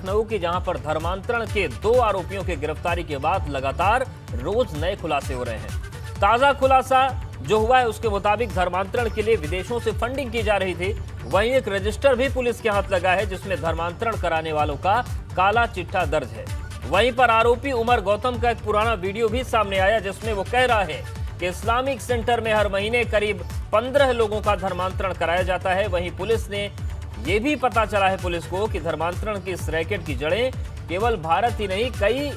लखनऊ की, जहां पर धर्मांतरण के 2 आरोपियों की गिरफ्तारी के बाद लगातार रोज नए खुलासे हो रहे हैं। ताजा खुलासा जो हुआ है उसके मुताबिक धर्मांतरण के लिए विदेशों से फंडिंग की जा रही थी। वहीं एक रजिस्टर भी पुलिस के हाथ लगा है जिसमें धर्मांतरण कराने वालों का काला चिट्ठा दर्ज है। वहीं पर आरोपी उमर गौतम का एक पुराना वीडियो भी सामने आया जिसमें वो कह रहा है कि इस्लामिक सेंटर में हर महीने करीब 15 लोगों का धर्मांतरण कराया जाता है। वहीं पुलिस ने यह भी पता चला है पुलिस को कि धर्मांतरण की इस रैकेट की जड़ें केवल भारत ही नहीं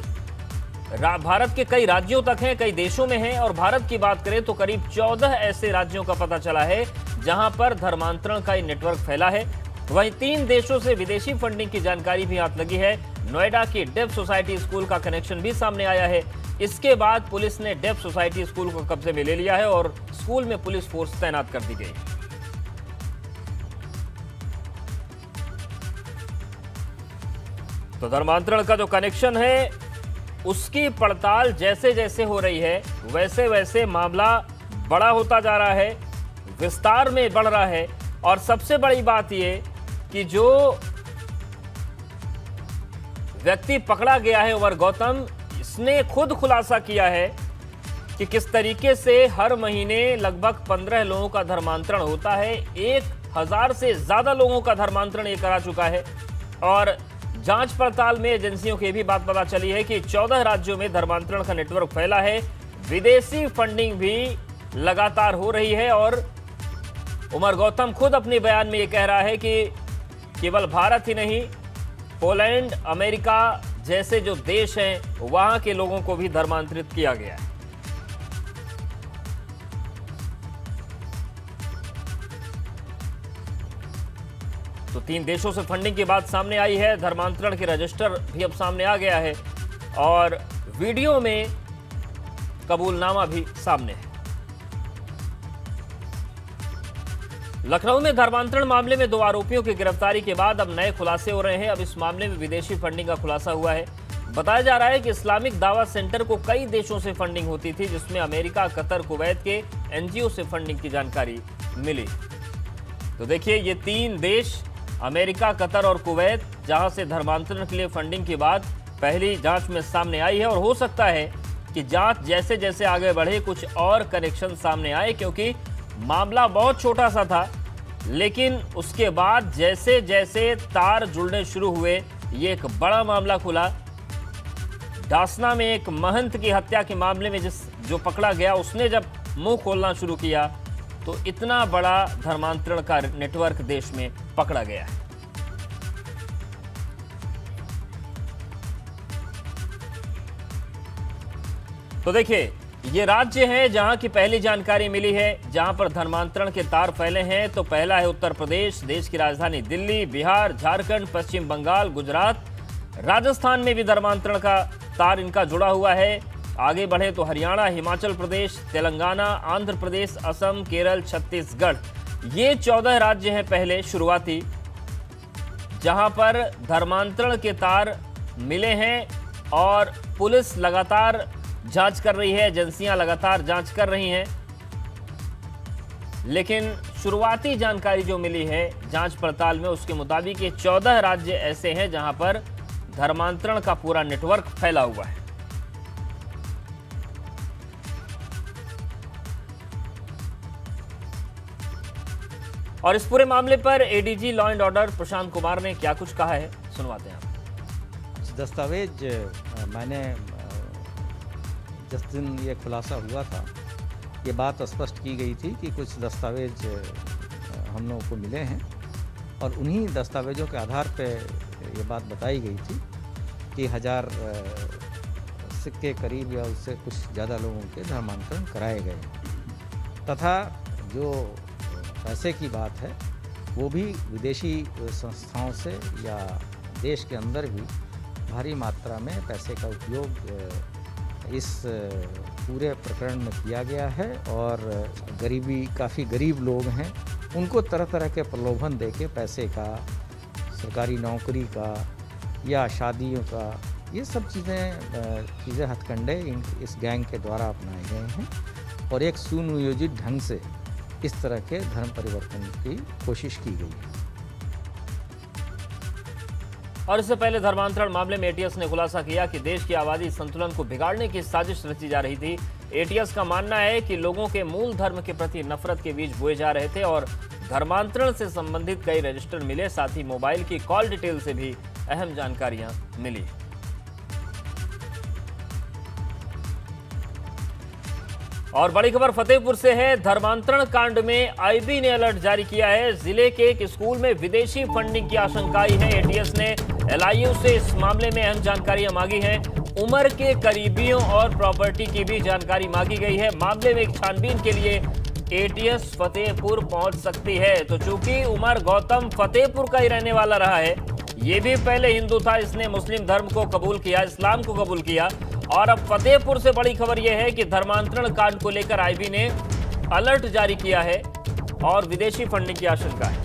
भारत के कई राज्यों तक हैं, कई देशों में हैं। और भारत की बात करें तो करीब 14 ऐसे राज्यों का पता चला है जहां पर धर्मांतरण का नेटवर्क फैला है। वहीं 3 देशों से विदेशी फंडिंग की जानकारी भी हाथ लगी है। नोएडा की डेफ सोसाइटी स्कूल का कनेक्शन भी सामने आया है। इसके बाद पुलिस ने डेफ सोसाइटी स्कूल को कब्जे में ले लिया है और स्कूल में पुलिस फोर्स तैनात कर दी गई। तो धर्मांतरण का जो कनेक्शन है उसकी पड़ताल जैसे जैसे हो रही है वैसे वैसे मामला बड़ा होता जा रहा है, विस्तार में बढ़ रहा है। और सबसे बड़ी बात यह कि जो व्यक्ति पकड़ा गया है उमर गौतम, इसने खुद खुलासा किया है कि किस तरीके से हर महीने लगभग 15 लोगों का धर्मांतरण होता है। 1000 से ज्यादा लोगों का धर्मांतरण ये करा चुका है। और जांच पड़ताल में एजेंसियों की भी बात पता चली है कि 14 राज्यों में धर्मांतरण का नेटवर्क फैला है। विदेशी फंडिंग भी लगातार हो रही है। और उमर गौतम खुद अपने बयान में ये कह रहा है कि केवल भारत ही नहीं, पोलैंड, अमेरिका जैसे जो देश हैं वहां के लोगों को भी धर्मांतरित किया गया है। तो 3 देशों से फंडिंग की बात सामने आई है। धर्मांतरण के रजिस्टर भी अब सामने आ गया है और वीडियो में कबूलनामा भी सामने है। लखनऊ में धर्मांतरण मामले में 2 आरोपियों की गिरफ्तारी के बाद अब नए खुलासे हो रहे हैं। अब इस मामले में विदेशी फंडिंग का खुलासा हुआ है। बताया जा रहा है कि इस्लामिक दावा सेंटर को कई देशों से फंडिंग होती थी, जिसमें अमेरिका, कतर, कुवैत के एनजीओ से फंडिंग की जानकारी मिली। तो देखिए, ये 3 देश अमेरिका, कतर और कुवैत जहां से धर्मांतरण के लिए फंडिंग की बात पहली जांच में सामने आई है। और हो सकता है कि जांच जैसे जैसे आगे बढ़े कुछ और कनेक्शन सामने आए, क्योंकि मामला बहुत छोटा सा था। लेकिन उसके बाद जैसे जैसे तार जुड़ने शुरू हुए ये एक बड़ा मामला खुला। डासना में एक महंत की हत्या के मामले में जो पकड़ा गया उसने जब मुंह खोलना शुरू किया तो इतना बड़ा धर्मांतरण का नेटवर्क देश में पकड़ा गया है। तो देखिए, ये राज्य हैं जहां की पहली जानकारी मिली है जहां पर धर्मांतरण के तार फैले हैं। तो पहला है उत्तर प्रदेश, देश की राजधानी दिल्ली, बिहार, झारखंड, पश्चिम बंगाल, गुजरात, राजस्थान में भी धर्मांतरण का तार इनका जुड़ा हुआ है। आगे बढ़े तो हरियाणा, हिमाचल प्रदेश, तेलंगाना, आंध्र प्रदेश, असम, केरल, छत्तीसगढ़, ये 14 राज्य हैं पहले शुरुआती जहां पर धर्मांतरण के तार मिले हैं। और पुलिस लगातार जांच कर रही है, एजेंसियां लगातार जांच कर रही हैं। लेकिन शुरुआती जानकारी जो मिली है जांच पड़ताल में उसके मुताबिक ये 14 राज्य ऐसे हैं जहां पर धर्मांतरण का पूरा नेटवर्क फैला हुआ है। और इस पूरे मामले पर ADG law and order Prashant Kumar ने क्या कुछ कहा है, सुनवाते हैं आप। दस्तावेज मैंने जिस दिन ये खुलासा हुआ था ये बात स्पष्ट की गई थी कि कुछ दस्तावेज हम लोगों को मिले हैं और उन्हीं दस्तावेजों के आधार पे ये बात बताई गई थी कि 1000 सिक्के करीब या उससे कुछ ज़्यादा लोगों के धर्मांतरण कराए गए तथा जो पैसे की बात है वो भी विदेशी संस्थाओं से या देश के अंदर भी भारी मात्रा में पैसे का उपयोग इस पूरे प्रकरण में किया गया है। और काफ़ी गरीब लोग हैं, उनको तरह तरह के प्रलोभन देके पैसे का, सरकारी नौकरी का या शादियों का, ये सब चीज़ें हथकंडे इस गैंग के द्वारा अपनाए गए हैं और एक सुनियोजित ढंग से इस तरह के धर्म परिवर्तन की कोशिश की गई है। और इससे पहले धर्मांतरण मामले में एटीएस ने खुलासा किया कि देश की आबादी संतुलन को बिगाड़ने की साजिश रची जा रही थी। एटीएस का मानना है कि लोगों के मूल धर्म के प्रति नफरत के बीज बोए जा रहे थे और धर्मांतरण से संबंधित कई रजिस्टर मिले, साथ ही मोबाइल की कॉल डिटेल से भी अहम जानकारियां मिली। और बड़ी खबर फतेहपुर से है। धर्मांतरण कांड में आईबी ने अलर्ट जारी किया है। जिले के एक स्कूल में विदेशी फंडिंग की आशंका आई है। एटीएस ने एलआईयू से इस मामले में अहम जानकारियां मांगी हैं। उमर के करीबियों और प्रॉपर्टी की भी जानकारी मांगी गई है। मामले में एक छानबीन के लिए एटीएस फतेहपुर पहुंच सकती है। तो चूंकि उमर गौतम फतेहपुर का ही रहने वाला रहा है, ये भी पहले हिंदू था, इसने मुस्लिम धर्म को कबूल किया, इस्लाम को कबूल किया, और अब फतेहपुर से बड़ी खबर यह है कि धर्मांतरण कांड को लेकर आईबी ने अलर्ट जारी किया है और विदेशी फंडिंग की आशंका है।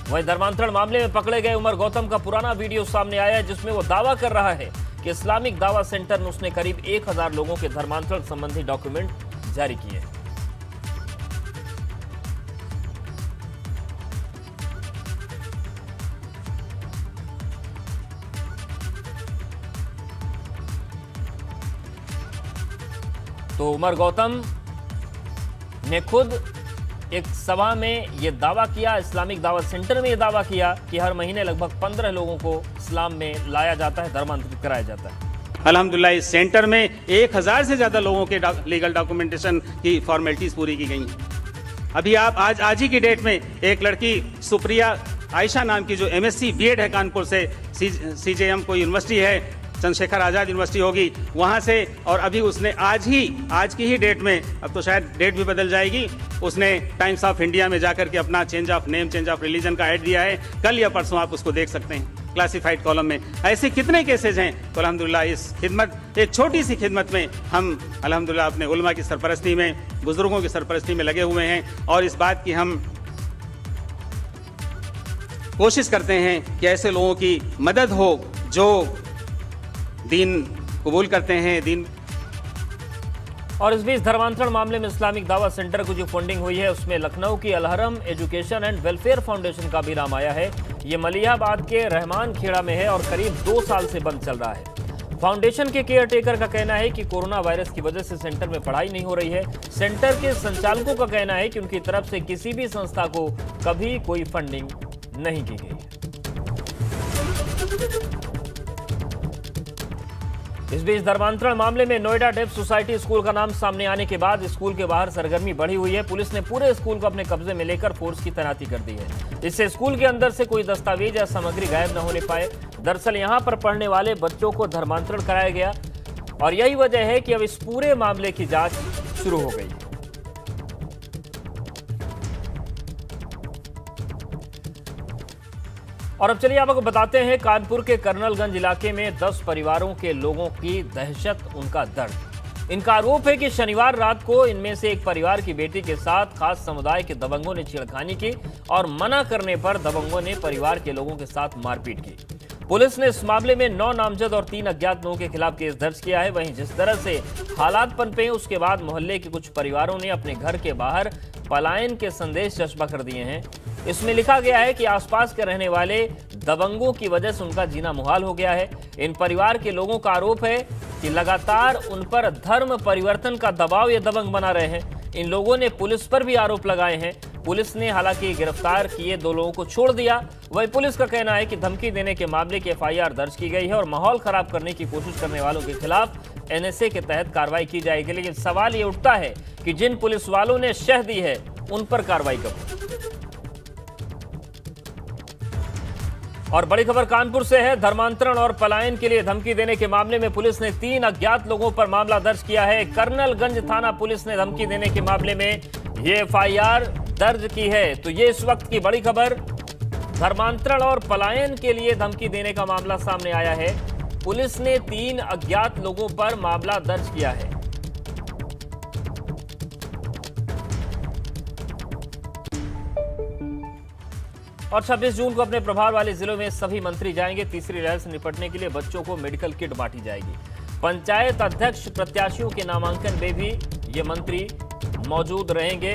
वहीं धर्मांतरण मामले में पकड़े गए उमर गौतम का पुराना वीडियो सामने आया है, जिसमें वो दावा कर रहा है कि इस्लामिक दावा सेंटर में उसने करीब 1000 लोगों के धर्मांतरण संबंधी डॉक्यूमेंट जारी किए। तो उमर गौतम ने खुद एक सभा में यह दावा किया, इस्लामिक दावा सेंटर में यह दावा किया कि हर महीने लगभग 15 लोगों को इस्लाम में लाया जाता है, धर्मांतरित कराया जाता है। अल्हम्दुलिल्लाह इस सेंटर में 1000 से ज्यादा लोगों के लीगल डॉक्यूमेंटेशन की फॉर्मेलिटीज पूरी की गई हैं। अभी आप आज ही की डेट में एक लड़की सुप्रिया आयशा नाम की जो एमएससी बीएड है कानपुर से, सीजेएम कोई यूनिवर्सिटी है, चंद्रशेखर आजाद यूनिवर्सिटी होगी, वहां से, और अभी उसने आज की ही डेट में, अब तो शायद डेट भी बदल जाएगी, उसने टाइम्स ऑफ इंडिया में जाकर के अपना change of name, change of religion का ऐड दिया है। कल या परसों आप उसको देख सकते हैं क्लासिफाइड कॉलम में। ऐसे कितने केसेज हैं। तो अल्हम्दुलिल्लाह इस खिदमत, एक छोटी सी खिदमत में हम अल्हम्दुलिल्लाह अपने उलमा की सरपरस्ती में, बुजुर्गों की सरपरस्ती में लगे हुए हैं और इस बात की हम कोशिश करते हैं कि ऐसे लोगों की मदद हो जो दीन कबूल करते हैं। दीन और इस बीच धर्मांतरण मामले में इस्लामिक दावा सेंटर को जो फंडिंग हुई है उसमें लखनऊ की अलहरम एजुकेशन एंड वेलफेयर फाउंडेशन का भी नाम आया है। ये मलियाबाद के रहमान खेड़ा में है और करीब 2 साल से बंद चल रहा है। फाउंडेशन के केयरटेकर का कहना है कि कोरोना वायरस की वजह से सेंटर में पढ़ाई नहीं हो रही है। सेंटर के संचालकों का कहना है कि उनकी तरफ से किसी भी संस्था को कभी कोई फंडिंग नहीं की गई है। इस बीच धर्मांतरण मामले में नोएडा डेफ सोसाइटी स्कूल का नाम सामने आने के बाद स्कूल के बाहर सरगर्मी बढ़ी हुई है। पुलिस ने पूरे स्कूल को अपने कब्जे में लेकर फोर्स की तैनाती कर दी है। इससे स्कूल के अंदर से कोई दस्तावेज या सामग्री गायब न होने पाए। दरअसल यहां पर पढ़ने वाले बच्चों को धर्मांतरण कराया गया और यही वजह है कि अब इस पूरे मामले की जांच शुरू हो गई है। और अब चलिए आपको बताते हैं कानपुर के कर्नलगंज इलाके में 10 परिवारों के लोगों की दहशत, उनका दर्द। इनका आरोप है कि शनिवार रात को इनमें से एक परिवार की बेटी के साथ खास समुदाय के दबंगों ने छेड़खानी की और मना करने पर दबंगों ने परिवार के लोगों के साथ मारपीट की। पुलिस ने इस मामले में 9 नामजद और 3 अज्ञात लोगों के खिलाफ केस दर्ज किया है। वहीं जिस तरह से हालात पनपे उसके बाद मोहल्ले के कुछ परिवारों ने अपने घर के बाहर पलायन के संदेश चस्पा कर दिए हैं। इसमें लिखा गया है कि आसपास के रहने वाले दबंगों की वजह से उनका जीना मुहाल हो गया है। इन परिवार के लोगों का आरोप है कि लगातार उन पर धर्म परिवर्तन का दबाव ये दबंग बना रहे हैं। इन लोगों ने पुलिस पर भी आरोप लगाए हैं। पुलिस ने हालांकि गिरफ्तार किए 2 लोगों को छोड़ दिया। वहीं पुलिस का कहना है कि धमकी देने के मामले की एफआईआर दर्ज की गई है और माहौल खराब करने की कोशिश करने वालों के खिलाफ एनएसए के तहत कार्रवाई की जाएगी। लेकिन सवाल ये उठता है कि जिन पुलिस वालों ने शह दी है उन पर कार्रवाई कब? और बड़ी खबर कानपुर से है। धर्मांतरण और पलायन के लिए धमकी देने के मामले में पुलिस ने 3 अज्ञात लोगों पर मामला दर्ज किया है। कर्नलगंज थाना पुलिस ने धमकी देने के मामले में ये एफआईआर दर्ज की है। तो ये इस वक्त की बड़ी खबर, धर्मांतरण और पलायन के लिए धमकी देने का मामला सामने आया है। पुलिस ने 3 अज्ञात लोगों पर मामला दर्ज किया है। और 26 जून को अपने प्रभार वाले जिलों में सभी मंत्री जाएंगे। तीसरी लहर से निपटने के लिए बच्चों को मेडिकल किट बांटी जाएगी। पंचायत अध्यक्ष प्रत्याशियों के नामांकन में भी ये मंत्री मौजूद रहेंगे।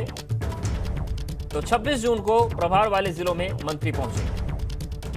तो 26 जून को प्रभार वाले जिलों में मंत्री पहुंचेंगे।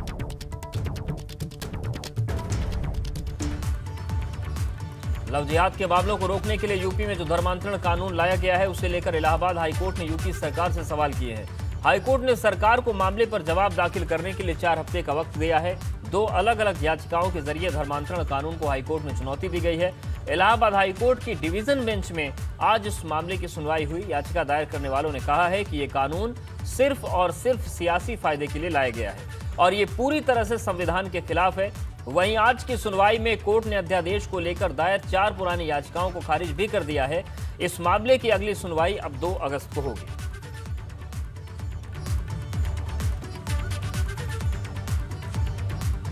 लव जिहाद के मामलों को रोकने के लिए यूपी में जो धर्मांतरण कानून लाया गया है उसे लेकर इलाहाबाद हाईकोर्ट ने यूपी सरकार से सवाल किए हैं। हाईकोर्ट ने सरकार को मामले पर जवाब दाखिल करने के लिए 4 हफ्ते का वक्त दिया है। 2 अलग-अलग याचिकाओं के जरिए धर्मांतरण कानून को हाईकोर्ट में चुनौती दी गई है। इलाहाबाद हाईकोर्ट की डिवीजन बेंच में आज इस मामले की सुनवाई हुई। याचिका दायर करने वालों ने कहा है कि ये कानून सिर्फ और सिर्फ सियासी फायदे के लिए लाया गया है और ये पूरी तरह से संविधान के खिलाफ है। वहीं आज की सुनवाई में कोर्ट ने अध्यादेश को लेकर दायर 4 पुरानी याचिकाओं को खारिज भी कर दिया है। इस मामले की अगली सुनवाई अब 2 अगस्त को होगी।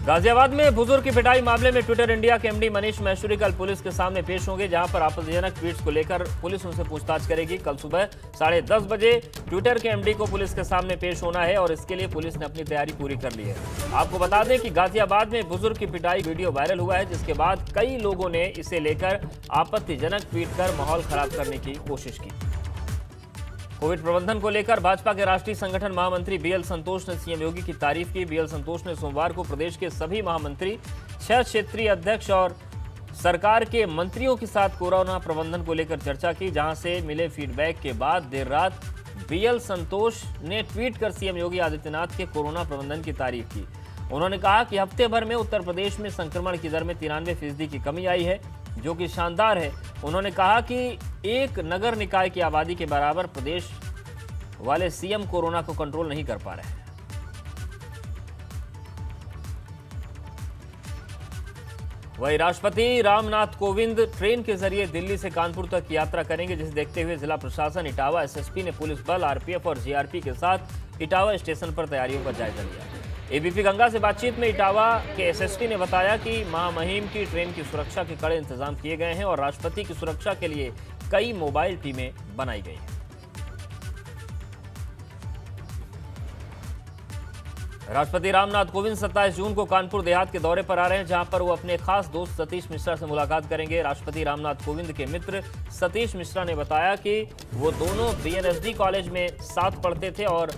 गाजियाबाद में बुजुर्ग की पिटाई मामले में ट्विटर इंडिया के एमडी मनीष महेश्वरी कल पुलिस के सामने पेश होंगे, जहां पर आपत्तिजनक ट्वीट्स को लेकर पुलिस उनसे पूछताछ करेगी। कल सुबह 10:30 बजे ट्विटर के एमडी को पुलिस के सामने पेश होना है और इसके लिए पुलिस ने अपनी तैयारी पूरी कर ली है। आपको बता दें कि गाजियाबाद में बुजुर्ग की पिटाई वीडियो वायरल हुआ है, जिसके बाद कई लोगों ने इसे लेकर आपत्तिजनक ट्वीट कर माहौल खराब करने की कोशिश की। कोविड प्रबंधन को लेकर भाजपा के राष्ट्रीय संगठन महामंत्री बीएल संतोष ने सीएम योगी की तारीफ की। बीएल संतोष ने सोमवार को प्रदेश के सभी महामंत्री, 6 क्षेत्रीय अध्यक्ष और सरकार के मंत्रियों के साथ कोरोना प्रबंधन को लेकर चर्चा की, जहां से मिले फीडबैक के बाद देर रात बीएल संतोष ने ट्वीट कर सीएम योगी आदित्यनाथ के कोरोना प्रबंधन की तारीफ की। उन्होंने कहा कि हफ्ते भर में उत्तर प्रदेश में संक्रमण की दर में 93% की कमी आई है, जो कि शानदार है। उन्होंने कहा कि एक नगर निकाय की आबादी के बराबर प्रदेश वाले सीएम कोरोना को कंट्रोल नहीं कर पा रहे हैं। वहीं राष्ट्रपति रामनाथ कोविंद ट्रेन के जरिए दिल्ली से कानपुर तक यात्रा करेंगे, जिसे देखते हुए जिला प्रशासन, इटावा एसएसपी ने पुलिस बल, आरपीएफ और जीआरपी के साथ इटावा स्टेशन पर तैयारियों का जायजा लिया। एबीपी गंगा से बातचीत में इटावा के एसएसपी ने बताया कि महामहिम की ट्रेन की सुरक्षा के कड़े इंतजाम किए गए हैं और राष्ट्रपति की सुरक्षा के लिए कई मोबाइल टीमें बनाई गई हैं। राष्ट्रपति रामनाथ कोविंद 27 जून को कानपुर देहात के दौरे पर आ रहे हैं, जहां पर वो अपने खास दोस्त सतीश मिश्रा से मुलाकात करेंगे। राष्ट्रपति रामनाथ कोविंद के मित्र सतीश मिश्रा ने बताया कि वो दोनों बीएनएसडी कॉलेज में साथ पढ़ते थे और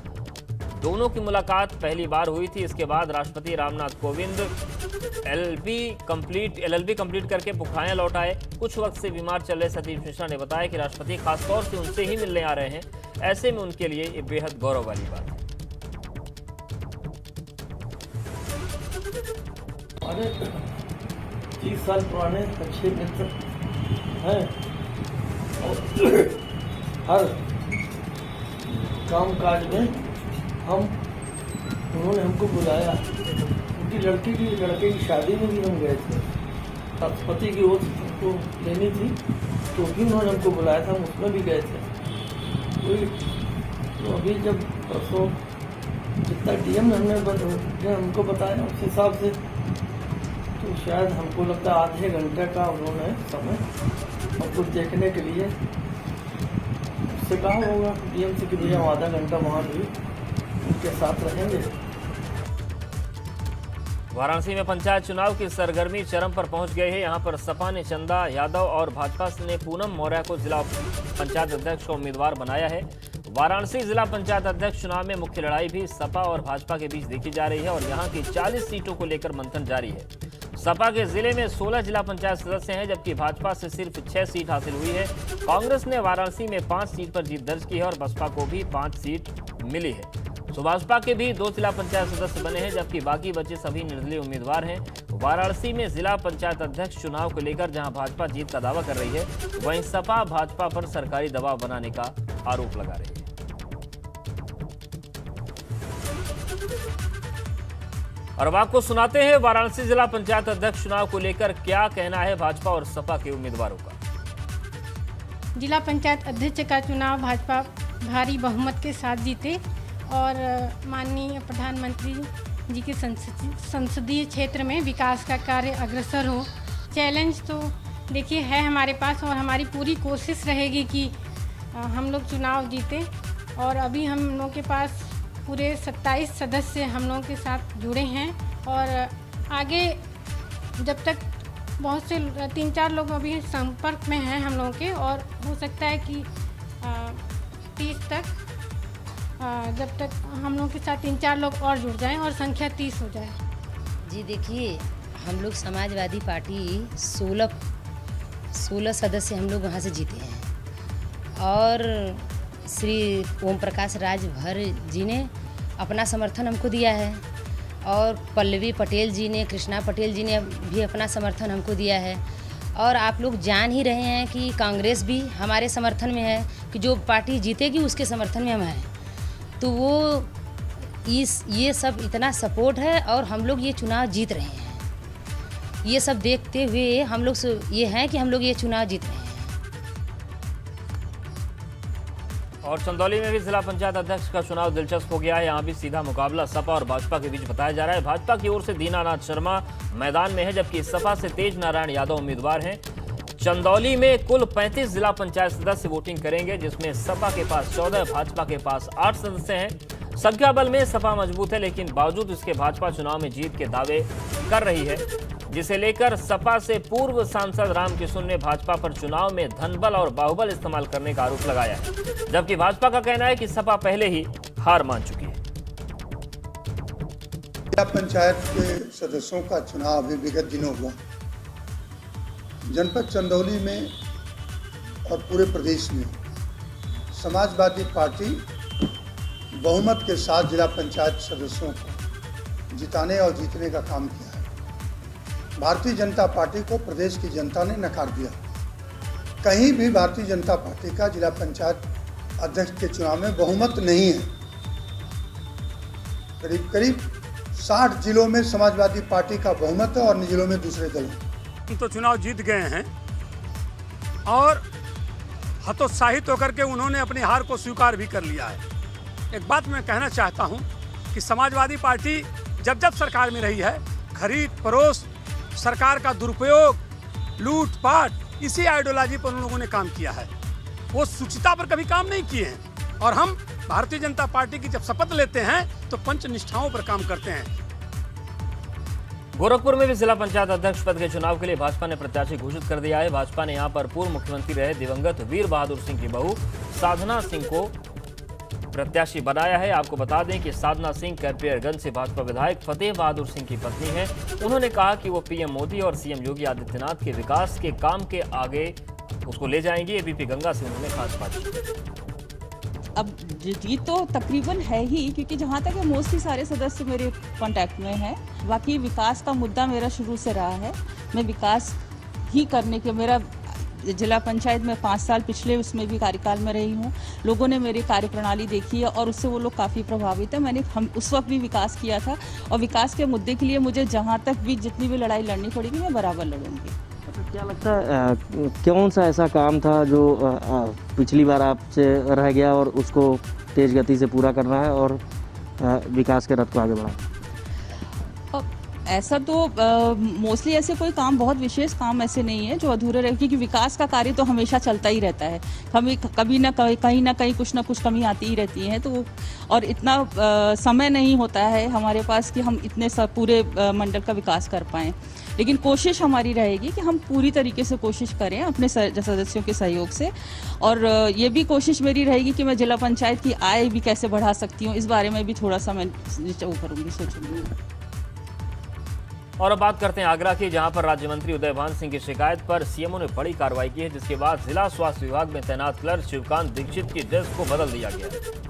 दोनों की मुलाकात पहली बार हुई थी। इसके बाद राष्ट्रपति रामनाथ कोविंद एलएलबी कंप्लीट करके पुखाया लौट आए। कुछ वक्त से बीमार चल रहे सतीश मिश्रा ने बताया कि राष्ट्रपति खासतौर से उनसे ही मिलने आ रहे हैं। ऐसे में उनके लिए ये बेहद गौरव वाली बात है। हमारे 30 साल पुराने अच्छे मित्र हैं और हर काम काज में उन्होंने हमको बुलाया। उनकी लड़के की शादी में भी हम गए थे, राष्ट्रपति की ओर हमको लेनी थी तो भी उन्होंने हमको बुलाया था, हम उसमें भी गए थे। तो अभी जब परसों जितना डीएम ने हमको बताया उस हिसाब से तो शायद हमको लगता है आधे घंटे का उन्होंने समय हमको देखने के लिए उससे कहा होगा डीएम से कि भैया हम आधा घंटा वहाँ भी उनके साथ रहेंगे। वाराणसी में पंचायत चुनाव की सरगर्मी चरम पर पहुंच गई है। यहां पर सपा ने चंदा यादव और भाजपा ने पूनम मौर्य को जिला पंचायत अध्यक्ष का उम्मीदवार बनाया है। वाराणसी जिला पंचायत अध्यक्ष चुनाव में मुख्य लड़ाई भी सपा और भाजपा के बीच देखी जा रही है और यहां की 40 सीटों को लेकर मंथन जारी है। सपा के जिले में 16 जिला पंचायत सदस्य हैं, जबकि भाजपा से सिर्फ 6 सीट हासिल हुई है। कांग्रेस ने वाराणसी में 5 सीट पर जीत दर्ज की है और बसपा को भी 5 सीट मिली है। सुभाषपा के भी 2 जिला पंचायत सदस्य बने हैं, जबकि बाकी बचे सभी निर्दलीय उम्मीदवार हैं। वाराणसी में जिला पंचायत अध्यक्ष चुनाव को लेकर जहां भाजपा जीत का दावा कर रही है, वहीं सपा भाजपा पर सरकारी दबाव बनाने का आरोप लगा रही है। और अब आपको सुनाते हैं वाराणसी जिला पंचायत अध्यक्ष चुनाव को लेकर क्या कहना है भाजपा और सपा के उम्मीदवारों का। जिला पंचायत अध्यक्ष का चुनाव भाजपा भारी बहुमत के साथ जीते और माननीय प्रधानमंत्री जी के संसदीय क्षेत्र में विकास का कार्य अग्रसर हो। चैलेंज तो देखिए है हमारे पास और हमारी पूरी कोशिश रहेगी कि हम लोग चुनाव जीते। और अभी हम लोगों के पास पूरे 27 सदस्य हम लोगों के साथ जुड़े हैं और आगे जब तक बहुत से 3-4 लोग अभी संपर्क में हैं हम लोगों के और हो सकता है कि 30 तक जब तक हम लोग के साथ 3-4 लोग और जुड़ जाएं और संख्या 30 हो जाए। जी देखिए, हम लोग समाजवादी पार्टी 16 सदस्य हम लोग वहाँ से जीते हैं और श्री ओम प्रकाश राजभर जी ने अपना समर्थन हमको दिया है और पल्लवी पटेल जी ने, कृष्णा पटेल जी ने भी अपना समर्थन हमको दिया है। और आप लोग जान ही रहे हैं कि कांग्रेस भी हमारे समर्थन में है कि जो पार्टी जीतेगी उसके समर्थन में हम हैं। तो वो ये सब इतना सपोर्ट है और हम लोग ये चुनाव जीत रहे हैं। ये सब देखते हुए हम लोग ये हैं कि हम लोग ये चुनाव जीत रहे हैं। और चंदौली में भी जिला पंचायत अध्यक्ष का चुनाव दिलचस्प हो गया है। यहाँ भी सीधा मुकाबला सपा और भाजपा के बीच बताया जा रहा है। भाजपा की ओर से दीनानाथ शर्मा मैदान में है, जबकि सपा से तेज नारायण यादव उम्मीदवार हैं। चंदौली में कुल 35 जिला पंचायत सदस्य वोटिंग करेंगे, जिसमें सपा के पास 14, भाजपा के पास 8 सदस्य हैं। संख्या बल में सपा मजबूत है, लेकिन बावजूद इसके भाजपा चुनाव में जीत के दावे कर रही है, जिसे लेकर सपा से पूर्व सांसद रामकिशुन ने भाजपा पर चुनाव में धनबल और बाहुबल इस्तेमाल करने का आरोप लगाया है, जबकि भाजपा का कहना है कि सपा पहले ही हार मान चुकी है। जिला पंचायत के सदस्यों का चुनाव अभी विगत दिनों हुआ। जनपद चंदौली में और पूरे प्रदेश में समाजवादी पार्टी बहुमत के साथ जिला पंचायत सदस्यों को जिताने और जीतने का काम किया है। भारतीय जनता पार्टी को प्रदेश की जनता ने नकार दिया। कहीं भी भारतीय जनता पार्टी का जिला पंचायत अध्यक्ष के चुनाव में बहुमत नहीं है। करीब करीब 60 जिलों में समाजवादी पार्टी का बहुमत है और अन्य जिलों में दूसरे दल हैं। तो चुनाव जीत गए हैं और हतोत्साहित होकर के उन्होंने अपनी हार को स्वीकार भी कर लिया है। एक बात मैं कहना चाहता हूं कि समाजवादी पार्टी जब जब सरकार में रही है, खरीद फरोख्त, सरकार का दुरुपयोग, लूटपाट, इसी आइडियोलॉजी पर उन लोगों ने काम किया है। वो शुचिता पर कभी काम नहीं किए हैं। और हम भारतीय जनता पार्टी की जब शपथ लेते हैं तो पंच निष्ठाओं पर काम करते हैं। गोरखपुर में भी जिला पंचायत अध्यक्ष पद के चुनाव के लिए भाजपा ने प्रत्याशी घोषित कर दिया है। भाजपा ने यहां पर पूर्व मुख्यमंत्री रहे दिवंगत वीर बहादुर सिंह की बहू साधना सिंह को प्रत्याशी बनाया है। आपको बता दें कि साधना सिंह करपेयरगंज से भाजपा विधायक फतेह बहादुर सिंह की पत्नी है। उन्होंने कहा कि वो पीएम मोदी और सीएम योगी आदित्यनाथ के विकास के काम के आगे उसको ले जाएंगे। एबीपी गंगा से उन्होंने खास बात की। अब जीत तो तकरीबन है ही, क्योंकि जहाँ तक मोस्टली सारे सदस्य मेरे कांटेक्ट में हैं। बाकी विकास का मुद्दा मेरा शुरू से रहा है। मैं विकास ही करने के, मेरा जिला पंचायत में 5 साल पिछले उसमें भी कार्यकाल में रही हूँ। लोगों ने मेरी कार्यप्रणाली देखी है और उससे वो लोग काफ़ी प्रभावित है। हम उस वक्त भी विकास किया था और विकास के मुद्दे के लिए मुझे जहाँ तक भी जितनी भी लड़ाई लड़नी पड़ेगी मैं बराबर लड़ूंगी। क्या लगता है कौन सा ऐसा काम था जो पिछली बार आपसे रह गया और उसको तेज गति से पूरा करना है और विकास के रथ को आगे बढ़ाना? ऐसा तो मोस्टली ऐसे कोई काम, बहुत विशेष काम ऐसे नहीं है जो अधूरे रहे, क्योंकि विकास का कार्य तो हमेशा चलता ही रहता है। हमें कभी ना कहीं ना कहीं कुछ ना कुछ कमी आती ही रहती है। तो और इतना समय नहीं होता है हमारे पास कि हम इतने पूरे मंडल का विकास कर पाएँ। लेकिन कोशिश हमारी रहेगी कि हम पूरी तरीके से कोशिश करें अपने सदस्यों के सहयोग से। और ये भी कोशिश मेरी रहेगी कि मैं जिला पंचायत की आय भी कैसे बढ़ा सकती हूँ, इस बारे में भी थोड़ा सा मैं वो करूँगी, सोचूंगी। और अब बात करते हैं आगरा की, जहां पर राज्य मंत्री उदयभान सिंह की शिकायत पर सीएमओ ने बड़ी कार्रवाई की है, जिसके बाद जिला स्वास्थ्य विभाग में तैनात क्लर्क शिवकांत दीक्षित की ड्रेस को बदल दिया गया है।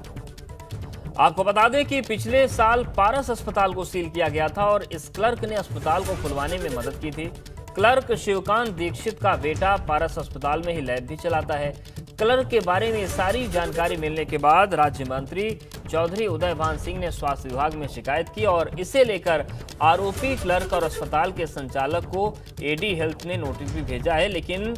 आपको बता दें कि पिछले साल पारस अस्पताल को सील किया गया था और इस क्लर्क ने अस्पताल को खुलवाने में मदद की थी। क्लर्क शिवकांत दीक्षित का बेटा पारस अस्पताल में ही लैब भी चलाता है। क्लर्क के बारे में सारी जानकारी मिलने के बाद राज्य मंत्री चौधरी उदयभान सिंह ने स्वास्थ्य विभाग में शिकायत की और इसे लेकर आरोपी क्लर्क और अस्पताल के संचालक को एडी हेल्थ ने नोटिस भी भेजा है। लेकिन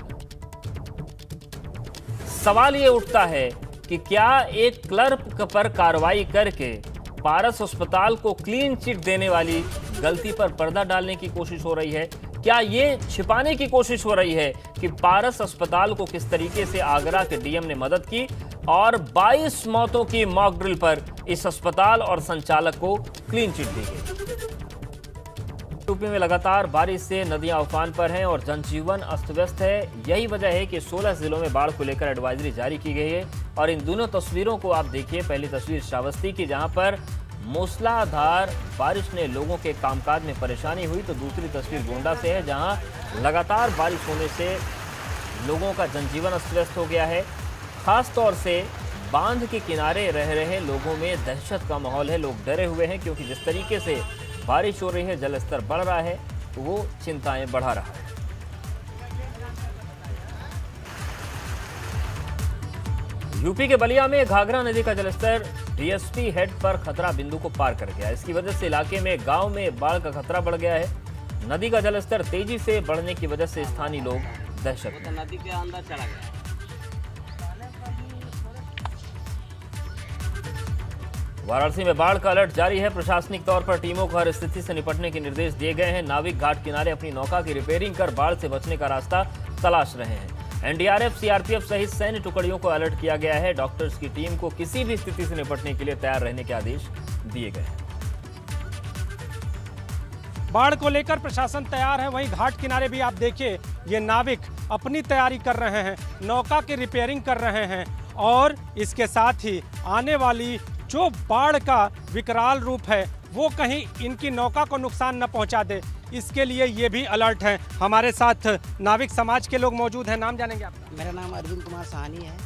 सवाल ये उठता है कि क्या एक क्लर्क पर कार्रवाई करके पारस अस्पताल को क्लीन चिट देने वाली गलती पर पर्दा डालने की कोशिश हो रही है? क्या ये छिपाने की कोशिश हो रही है कि पारस अस्पताल को किस तरीके से आगरा के डीएम ने मदद की और 22 मौतों की मॉक ड्रिल पर इस अस्पताल और संचालक को क्लीन चिट दी गई? यूपी में लगातार बारिश से नदियां उफान पर हैं और जनजीवन अस्त व्यस्त है। यही वजह है कि 16 जिलों में बाढ़ को लेकर एडवाइजरी जारी की गई है। और इन दोनों तस्वीरों को आप देखिए। पहली तस्वीर श्रावस्ती की, जहां पर मूसलाधार बारिश ने लोगों के कामकाज में परेशानी हुई, तो दूसरी तस्वीर गोंडा से है, जहां लगातार बारिश होने से लोगों का जनजीवन अस्त व्यस्त हो गया है। खास तौर से बांध के किनारे रह रहे लोगों में दहशत का माहौल है। लोग डरे हुए हैं क्योंकि जिस तरीके से बारिश हो रही है, जल स्तर बढ़ रहा है, तो वो चिंताएं बढ़ा रहा है। यूपी के बलिया में घाघरा नदी का जलस्तर डीएसपी हेड पर खतरा बिंदु को पार कर गया। इसकी वजह से इलाके में गांव में बाढ़ का खतरा बढ़ गया है। नदी का जलस्तर तेजी से बढ़ने की वजह से स्थानीय लोग दहशत में। नदी के अंदर चला गया। वाराणसी में बाढ़ का अलर्ट जारी है। प्रशासनिक तौर पर टीमों को हर स्थिति से निपटने के निर्देश दिए गए हैं। नाविक घाट किनारे अपनी नौका की रिपेयरिंग कर बाढ़ से बचने का रास्ता तलाश रहे हैं। एनडीआरएफ, सीआरपीएफ सहित सैन्य टुकड़ियों को अलर्ट किया गया है। डॉक्टर्स की टीम को किसी भी स्थिति से निपटने के लिए तैयार रहने के आदेश दिए गए हैं। बाढ़ को लेकर प्रशासन तैयार है। वहीं घाट किनारे भी आप देखिए, ये नाविक अपनी तैयारी कर रहे हैं, नौका की रिपेयरिंग कर रहे हैं और इसके साथ ही आने वाली जो बाढ़ का विकराल रूप है वो कहीं इनकी नौका को नुकसान न पहुंचा दे, इसके लिए ये भी अलर्ट हैं। हमारे साथ नाविक समाज के लोग मौजूद हैं। नाम जानेंगे आपका? मेरा नाम अरविंद कुमार साहनी है।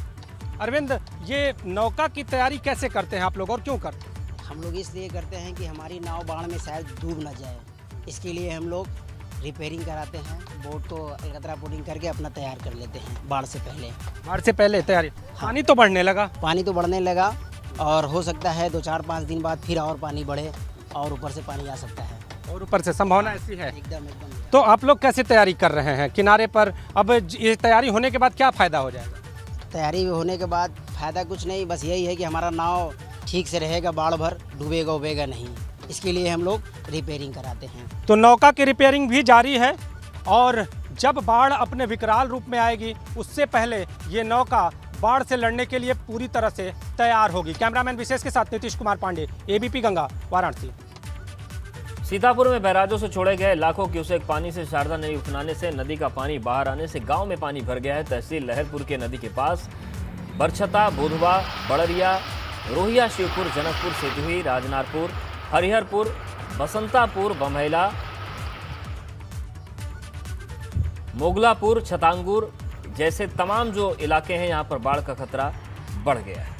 अरविंद, ये नौका की तैयारी कैसे करते हैं आप लोग और क्यों करते हैं? हम लोग इसलिए करते हैं कि हमारी नाव बाढ़ में शायद डूब ना जाए, इसके लिए हम लोग रिपेयरिंग कराते हैं। बोट तो अलकतरा पुटिंग करके अपना तैयार कर लेते हैं बाढ़ से पहले। बाढ़ से पहले तैयारी? पानी तो बढ़ने लगा। पानी तो बढ़ने लगा और हो सकता है 2-4-5 दिन बाद फिर और पानी बढ़े और ऊपर से पानी आ सकता है। और ऊपर से संभावना ऐसी है? एकदम। तो आप लोग कैसे तैयारी कर रहे हैं किनारे पर? अब ये तैयारी होने के बाद क्या फ़ायदा हो जाएगा? तैयारी होने के बाद फ़ायदा कुछ नहीं, बस यही है कि हमारा नाव ठीक से रहेगा, बाढ़ भर डूबेगा उबेगा नहीं, इसके लिए हम लोग रिपेयरिंग कराते हैं। तो नौका की रिपेयरिंग भी जारी है और जब बाढ़ अपने विकराल रूप में आएगी उससे पहले ये नौका बाढ़ से लड़ने के लिए पूरी तरह से तैयार होगी। कैमरामैन विशेष के साथ नीतीश कुमार पांडे, एबीपी गंगा, वाराणसी। सीतापुर में बैराजों से छोड़े गए लाखों क्यूसेक पानी से शारदा नदी उफनाने से नदी का पानी बाहर आने से गांव में पानी भर गया है। तहसील लहरपुर के नदी के पास बरछता, बोधवा, बड़रिया, रोहिया, शिवपुर, जनकपुर, सिद्धुई, राजनारपुर, हरिहरपुर, बसंतापुर, बम्हैला, मोगलापुर, छतांगुर जैसे तमाम जो इलाके हैं, यहाँ पर बाढ़ का खतरा बढ़ गया है।